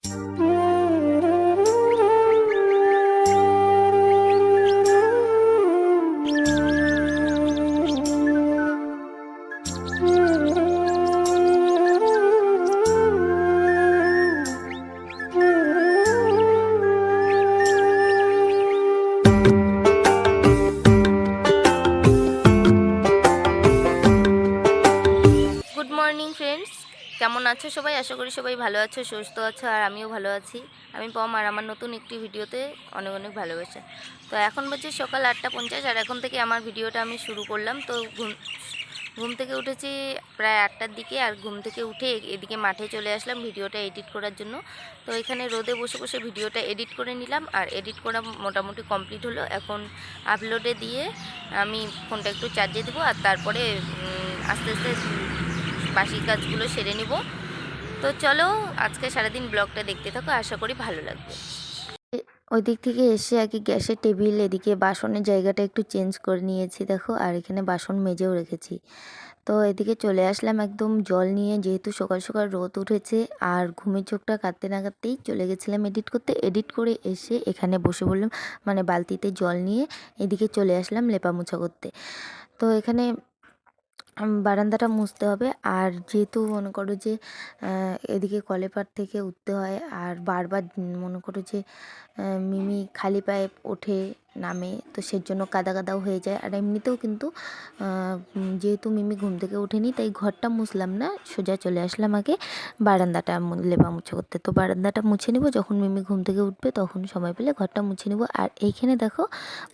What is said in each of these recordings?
Morning friends, কেমন আছো সবাই? আশা করি সবাই ভালো আছো, সুস্থ আছো, আর আমিও ভালো আছি। আমি পম, আর আমার নতুন একটি ভিডিওতে অনেক অনেক ভালোবাসা। তো এখন বাজে সকাল 8:50, আর এখন থেকে আমার ভিডিওটা আমি শুরু করলাম। তো ঘুম থেকে উঠেছি প্রায় 8টার দিকে, আর ঘুম থেকে উঠে এদিকে মাঠে চলে আসলাম ভিডিওটা এডিট করার জন্য। তো এখানে রোদে বসে বসে ভিডিওটা এডিট করে নিলাম, আর এডিট করা মোটামুটি কমপ্লিট হলো। এখন আপলোডে দিয়ে আমি ফোনটা একটু চার্জে দেবো, আর তারপরে আস্তে আস্তে বাকি কাজগুলো সেরে নিব। তো চলো আজকে সারাদিন ব্লগটা দেখতে থাকো, আশা করি ভালো লাগবে। ওই দিক থেকে এসে আর কি গ্যাসের টেবিল, এদিকে বাসনের জায়গাটা একটু চেঞ্জ করে নিয়েছি দেখো, আর এখানে বাসন মেজেও রেখেছি। তো এদিকে চলে আসলাম একদম জল নিয়ে, যেহেতু সকাল সকাল রোদ উঠেছে, আর ঘুমের চোখটা কাটতে না কাটতেই চলে গেছিলাম এডিট করতে। এডিট করে এসে এখানে বসে বললাম, মানে বালতিতে জল নিয়ে এদিকে চলে আসলাম লেপা মোছা করতে। তো এখানে বারান্দাটা মুছতে হবে, আর যেহেতু মনে করো যে এদিকে কলেপার থেকে উঠতে হয়, আর বারবার মনে করো যে মিমি খালি পায়ে ওঠে নামে, তো সেজন্য কাদা কাদাও হয়ে যায়। আর এমনিতেও কিন্তু যেহেতু মিমি ঘুম থেকে ওঠেনি, তাই ঘরটা মুছলাম না, সোজা চলে আসলাম আগে বারান্দাটা লেপা মুছে করতে। তো বারান্দাটা মুছে নিব, যখন মিমি ঘুম থেকে উঠবে তখন সময় পেলে ঘরটা মুছে নিব। আর এইখানে দেখো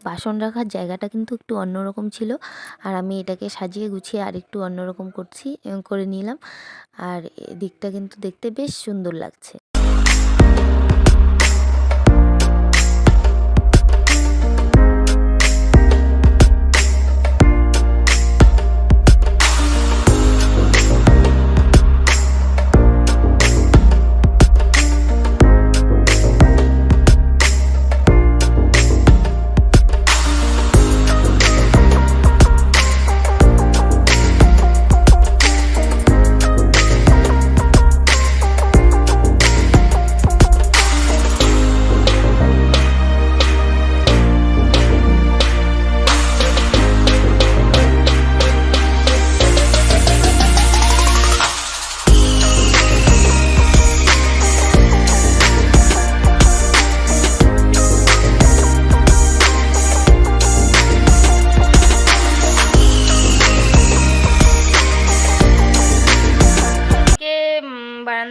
বাসন রাখার জায়গাটা কিন্তু একটু অন্যরকম ছিল, আর আমি এটাকে সাজিয়ে গুছিয়ে আর একটু অন্যরকম করে নিলাম, আর এদিকটা কিন্তু দেখতে বেশ সুন্দর লাগছে।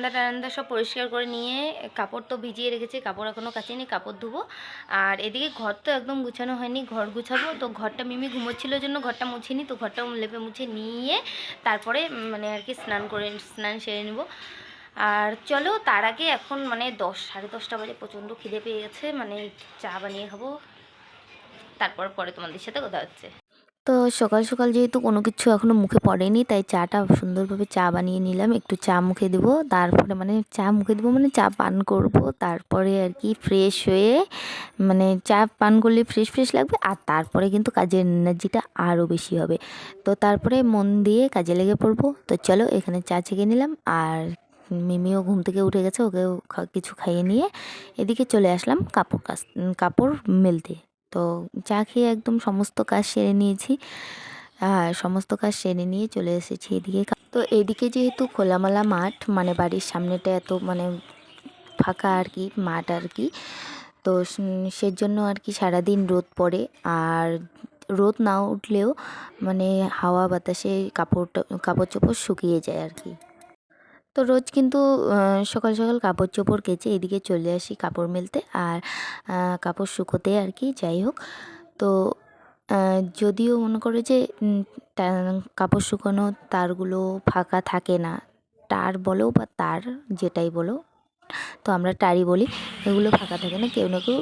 বারান্দা সব পরিষ্কার করে নিয়ে কাপড় তো ভিজিয়ে রেখেছি, কাপড় এখনও কাচিনি, কাপড় ধুবো। আর এদিকে ঘর তো একদম গুছানো হয়নি, ঘর গুছাবো। তো ঘরটা মিমি ঘুমোচ্ছিল জন্য ঘরটা মুছিনি, তো ঘরটা লেপে মুছে নিয়ে তারপরে মানে আর কি স্নান সেরে নেব। আর চলো তার আগে এখন মানে 10, 10:30 বাজে, প্রচণ্ড খিদে পেয়ে গেছে, মানে চা বানিয়ে খাবো, পরে তোমাদের সাথে কথা হচ্ছে। তো সকাল সকাল যেহেতু কোনো কিছু এখনও মুখে পড়েনি, তাই চাটা সুন্দরভাবে চা বানিয়ে নিলাম। একটু চা মুখে দেবো, তারপরে মানে চা মুখে দেবো মানে চা পান করব, তারপরে আর কি ফ্রেশ হয়ে, মানে চা পান করলে ফ্রেশ ফ্রেশ লাগবে, আর তারপরে কিন্তু কাজের এনার্জিটা আরও বেশি হবে। তো তারপরে মন দিয়ে কাজে লেগে পড়বো। তো চলো এখানে চা ছেঁকে নিলাম, আর মিমিও ঘুম থেকে উঠে গেছে, ওকেও কিছু খাইয়ে নিয়ে এদিকে চলে আসলাম কাপড় মেলতে। তো চা খেয়ে একদম সমস্ত কাজ সেরে নিয়েছি, আর সমস্ত কাজ সেরে নিয়ে চলে এসেছি এদিকে। তো এদিকে যেহেতু খোলামেলা মাঠ, মানে বাড়ির সামনেটা এত মানে ফাঁকা আর কি মাঠ আর কি, তো সেজন্য আর কি সারাদিন রোদ পড়ে, আর রোদ না উঠলেও মানে হাওয়া বাতাসে কাপড় চোপড় শুকিয়ে যায় আর কি। তো রোজ কিন্তু সকাল সকাল কাপড় চোপড় কেচে এদিকে চলে আসি কাপড় মেলতে, আর কাপড় শুকোতে আর কি। যাই হোক, তো যদিও মনে করে যে কাপড় শুকানো তারগুলো ফাঁকা থাকে না, তার বলো বা তার যেটাই বলো, তো আমরা টারি বলি, এগুলো ফাঁকা থাকে না, কেউ না কেউ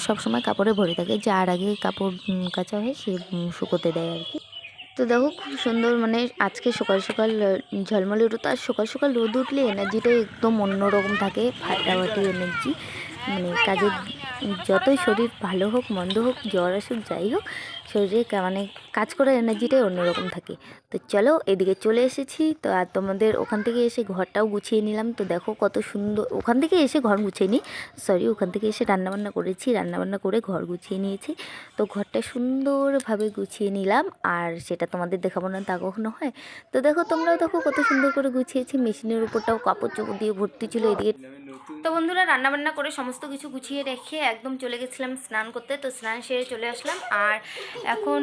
সবসময় কাপড়ে ভরে থাকে, যার আগে কাপড় কাচা হয় সে শুকোতে দেয় আর কি। তো দেখো খুব সুন্দর, মানে আজকে সকাল সকাল ঝলমলে রোদ, আর সকাল সকাল রোদ উঠলে এনার্জিটা একদম অন্যরকম থাকে, ফাটাফাটি এনার্জি, মানে কাজের যতই শরীর ভালো হোক মন্দ হোক জ্বর আসুক যাই হোক শরীরে মানে কাজ করার এনার্জিটাই অন্যরকম থাকে। তো চলো এদিকে চলে এসেছি। তো আর তোমাদের ওখান থেকে এসে ঘরটাও গুছিয়ে নিলাম। তো দেখো কত সুন্দর, ওখান থেকে এসে ঘর গুছিয়ে নিই, সরি ওখান থেকে এসে রান্নাবান্না করেছি, রান্নাবান্না করে ঘর গুছিয়ে নিয়েছি। তো ঘরটা সুন্দরভাবে গুছিয়ে নিলাম, আর সেটা তোমাদের দেখাবো না তা কখনো হয়। তো দেখো তোমরাও দেখো কত সুন্দর করে গুছিয়েছি, মেশিনের উপরটাও কাপড় চোপড় দিয়ে ভর্তি ছিল এদিকে। তো বন্ধুরা রান্নাবান্না করে সমস্ত কিছু গুছিয়ে রেখে একদম চলে গেছিলাম স্নান করতে। তো স্নান সেরে চলে আসলাম। আর এখন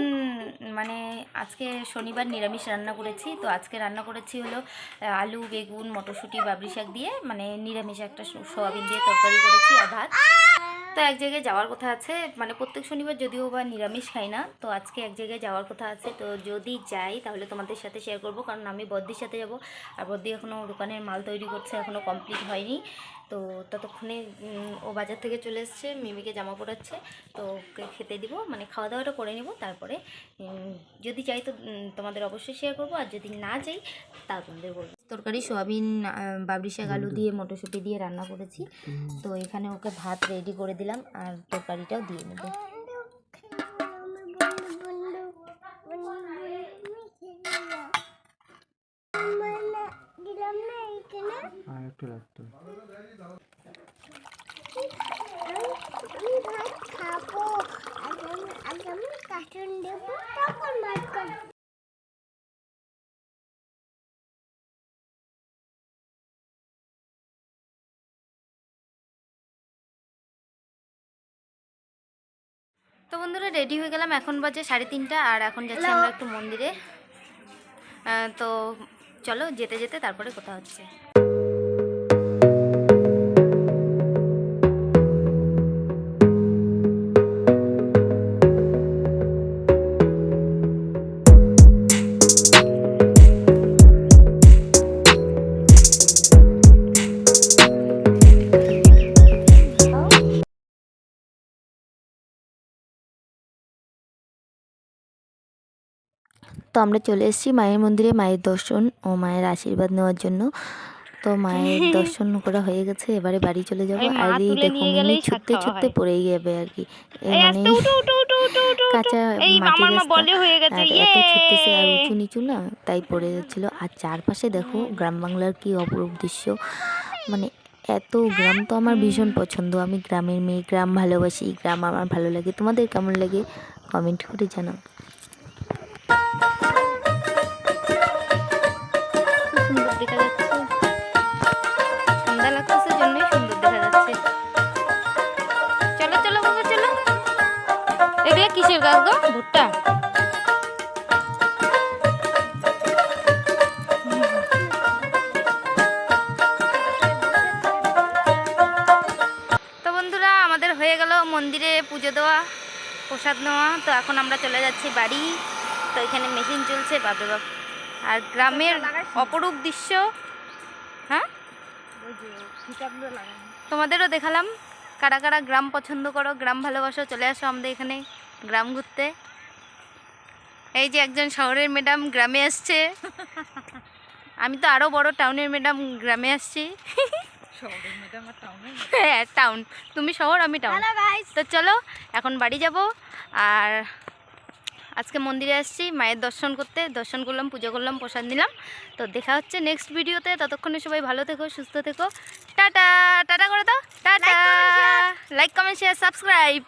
মানে আজকে শনিবার নিরামিষ রান্না করেছি। তো আজকে রান্না করেছি হলো আলু বেগুন মটরশুঁটি বাবরি শাক দিয়ে, মানে নিরামিষ একটা সোয়াবিন দিয়ে তরকারি করেছি আর ভাত। তো এক জায়গায় যাওয়ার কথা আছে, মানে প্রত্যেক শনিবার যদিও বা নিরামিষ খাই না, তো আজকে এক জায়গায় যাওয়ার কথা আছে। তো যদি যাই তাহলে তোমাদের সাথে শেয়ার করব, কারণ আমি বদ্দির সাথে যাব। আর বদ্দি এখনও দোকানের মাল তৈরি করছে, এখনও কমপ্লিট হয়নি। তো ততক্ষণে ও বাজার থেকে চলে এসছে, মিমিকে জামা পরাচ্ছে। তো ওকে খেতে দিব, মানে খাওয়া দাওয়াটা করে নেব। তারপরে যদি যাই তো তোমাদের অবশ্যই শেয়ার করব, আর যদি না যাই তা তোমাদের বলবো। তরকারি সোয়াবিন বাবরি শাক আলু দিয়ে মটরশুঁটি দিয়ে রান্না করেছি। তো এখানে ওকে ভাত রেডি করে দিলাম আর তরকারিটাও দিয়ে নেব। তো বন্ধুরা রেডি হয়ে গেলাম, এখন বাজে 3:30, আর এখন যাচ্ছি আমরা একটু মন্দিরে। তো চলো যেতে যেতে তারপরে কথা হচ্ছে। তো আমরা চলে এসেছি মায়ের মন্দিরে, মায়ের দর্শন ও মায়ের আশীর্বাদ নেওয়ার জন্য। তো মায়ের দর্শন করা হয়ে গেছে, এবারে বাড়ি চলে যাবো। আর এই দেখো মিমি ছুটতে ছুটতে পড়েই যাবে আর কি, মানে কাঁচা মাটির রাস্তা, আর এত ছুটতেছে আর উঁচু নিচু না, তাই পড়ে যাচ্ছিল। আর চারপাশে দেখো গ্রাম বাংলার কি অপরূপ দৃশ্য, মানে এত গ্রাম তো আমার ভীষণ পছন্দ। আমি গ্রামের মেয়ে, গ্রাম ভালোবাসি, গ্রাম আমার ভালো লাগে। তোমাদের কেমন লাগে কমেন্ট করে জানাও। সুন্দর দেখা যাচ্ছে, সন্ধ্যা লাগতেছে জন্যই সুন্দর দেখা যাচ্ছে। চলো চলো বাবা চলো। এগুলো কিসের গাছ গো? ভুট্টা। তো বন্ধুরা আমাদের হয়ে গেল মন্দিরে পুজো দেওয়া, প্রসাদ নেওয়া। তো এখন আমরা চলে যাচ্ছি বাড়ি। তো এখানে মেশিন চলছে, বাপরে বাপ, আর গ্রামের অপরূপ দৃশ্য। হ্যাঁ তোমাদেরও দেখালাম। কারা কারা গ্রাম পছন্দ করো, গ্রাম ভালোবাসো, চলে আসো আমাদের এখানে গ্রাম ঘুরতে। এই যে একজন শহরের ম্যাডাম গ্রামে আসছে, আমি তো আরও বড় টাউনের ম্যাডাম গ্রামে আসছি। হ্যাঁ টাউন, তুমি শহর আমি টাউন। তো চলো এখন বাড়ি যাব। আর আজকে মন্দিরে আসছি মায়ের দর্শন করতে, দর্শন করলাম, পুজো করলাম, প্রসাদ নিলাম। তো দেখা হচ্ছে নেক্সট ভিডিওতে। ততক্ষণে সবাই ভালো থেকো, সুস্থ থেকো। টাটা টাটা করে দাও, tata. Like comment share subscribe.